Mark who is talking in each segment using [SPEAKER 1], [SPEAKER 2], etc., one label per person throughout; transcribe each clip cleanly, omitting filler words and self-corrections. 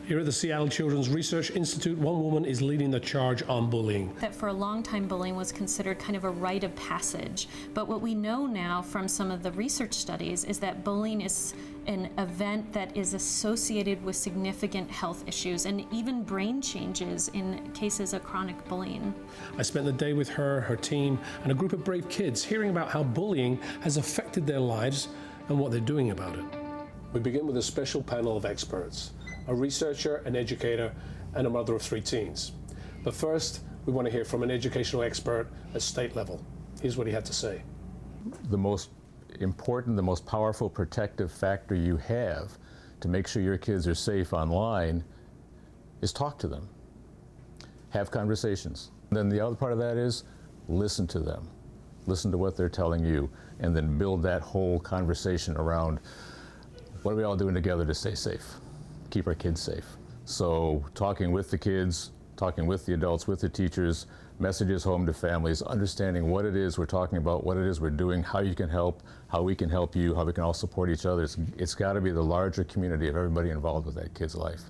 [SPEAKER 1] Here at the Seattle Children's Research Institute, one woman is leading the charge on bullying.
[SPEAKER 2] That for a long time, bullying was considered kind of a rite of passage. But what we know now from some of the research studies is that bullying is an event that is associated with significant health issues and even brain changes in cases of chronic bullying.
[SPEAKER 1] I spent the day with her, her team, and a group of brave kids hearing about how bullying has affected their lives and what they're doing about it. We begin with a special panel of experts, a researcher, an educator, and a mother of 3 teens. But first, we want to hear from an educational expert at state level. Here's what he had to say.
[SPEAKER 3] The most important, the most powerful protective factor you have to make sure your kids are safe online is talk to them. Have conversations. Then the other part of that is listen to them. Listen to what they're telling you, and then build that whole conversation around what are we all doing together to stay safe, keep our kids safe. So talking with the kids, talking with the adults, with the teachers, messages home to families, understanding what it is we're talking about, what it is we're doing, how you can help, how we can help you, how we can all support each other. It's got to be the larger community of everybody involved with that kid's life.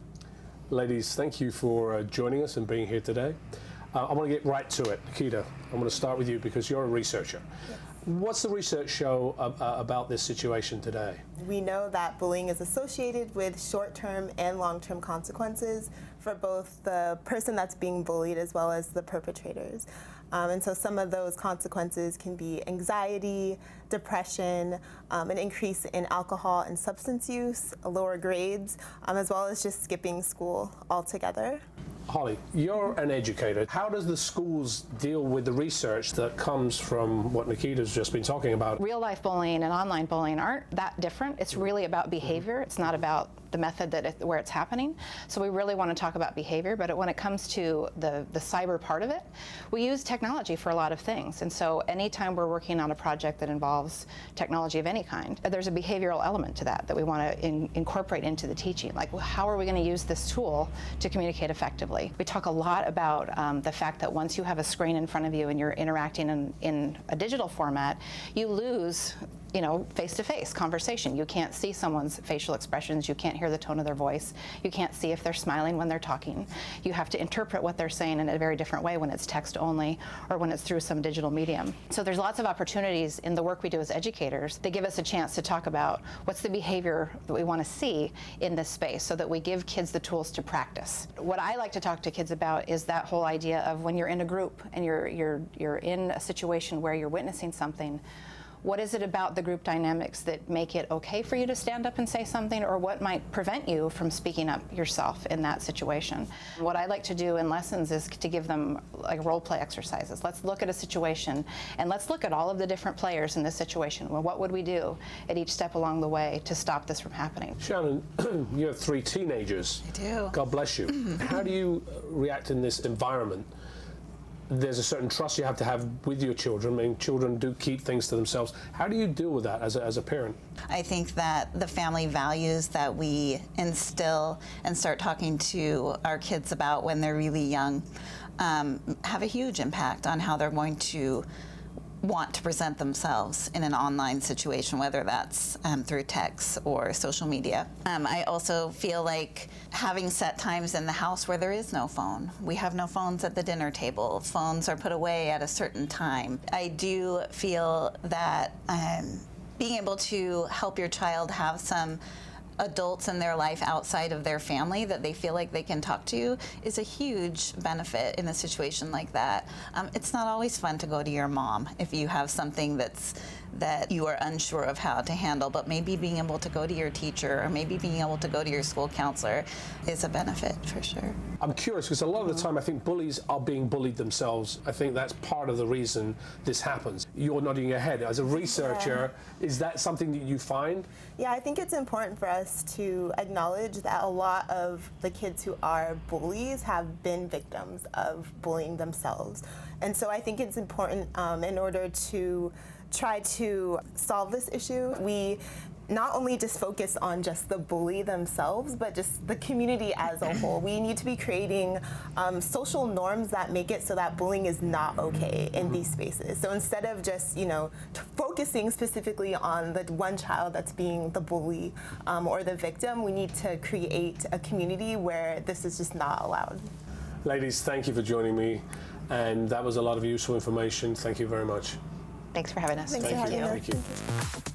[SPEAKER 1] Ladies, thank you for joining us and being here today. I want to get right to it. Nikita, I'm going to start with you because you're a researcher.
[SPEAKER 4] Yes.
[SPEAKER 1] What's the research show about this situation today?
[SPEAKER 4] We know that bullying is associated with short-term and long-term consequences for both the person that's being bullied as well as the perpetrators. And so some of those consequences can be anxiety, depression, an increase in alcohol and substance use, lower grades, as well as just skipping school altogether.
[SPEAKER 1] Holly, you're an educator. How does the schools deal with the research that comes from what Nikita's just been talking about?
[SPEAKER 5] Real life bullying and online bullying aren't that different. It's really about behavior. It's not about the method where it's happening. So we really want to talk about behavior, but when it comes to the cyber part of it, we use technology for a lot of things. And so anytime we're working on a project that involves technology of any kind, there's a behavioral element to that we want to incorporate into the teaching. Like, well, how are we going to use this tool to communicate effectively? We talk a lot about the fact that once you have a screen in front of you and you're interacting in a digital format, you lose face-to-face conversation. You can't see someone's facial expressions. You can't hear the tone of their voice. You can't see if they're smiling when they're talking. You have to interpret what they're saying in a very different way when it's text only or when it's through some digital medium. So there's lots of opportunities in the work we do as educators that give us a chance to talk about what's the behavior that we want to see in this space so that we give kids the tools to practice. What I like to talk to kids about is that whole idea of when you're in a group and you're in a situation where you're witnessing something. What is it about the group dynamics that make it okay for you to stand up and say something, or what might prevent you from speaking up yourself in that situation? What I like to do in lessons is to give them like role play exercises. Let's look at a situation and let's look at all of the different players in this situation. Well, what would we do at each step along the way to stop this from happening?
[SPEAKER 1] Shannon, you have 3 teenagers.
[SPEAKER 6] I do.
[SPEAKER 1] God bless you. How do you react in this environment? There's a certain trust you have to have with your children. I mean, children do keep things to themselves. How do you deal with that as a parent?
[SPEAKER 6] I think that the family values that we instill and start talking to our kids about when they're really young have a huge impact on how they're going to want to present themselves in an online situation, whether that's through text or social media. I also feel like having set times in the house where there is no phone. We have no phones at the dinner table. Phones are put away at a certain time. I do feel that being able to help your child have some adults in their life outside of their family that they feel like they can talk to is a huge benefit in a situation like that. It's not always fun to go to your mom if you have something that you are unsure of how to handle, but maybe being able to go to your teacher or maybe being able to go to your school counselor is a benefit for sure.
[SPEAKER 1] I'm curious because a lot of the time I think bullies are being bullied themselves. I think that's part of the reason this happens. You're nodding your head. As a researcher, is that something that you find?
[SPEAKER 4] Yeah, I think it's important for us to acknowledge that a lot of the kids who are bullies have been victims of bullying themselves. And so I think it's important in order to try to solve this issue, we not only just focus on just the bully themselves, but just the community as a whole. We need to be creating social norms that make it so that bullying is not okay in these spaces. So instead of just, focusing specifically on the one child that's being the bully or the victim, we need to create a community where this is just not allowed.
[SPEAKER 1] Ladies, thank you for joining me. And that was a lot of useful information. Thank you very much.
[SPEAKER 5] Thanks for having us.
[SPEAKER 4] Thanks for having us.
[SPEAKER 1] Thank you.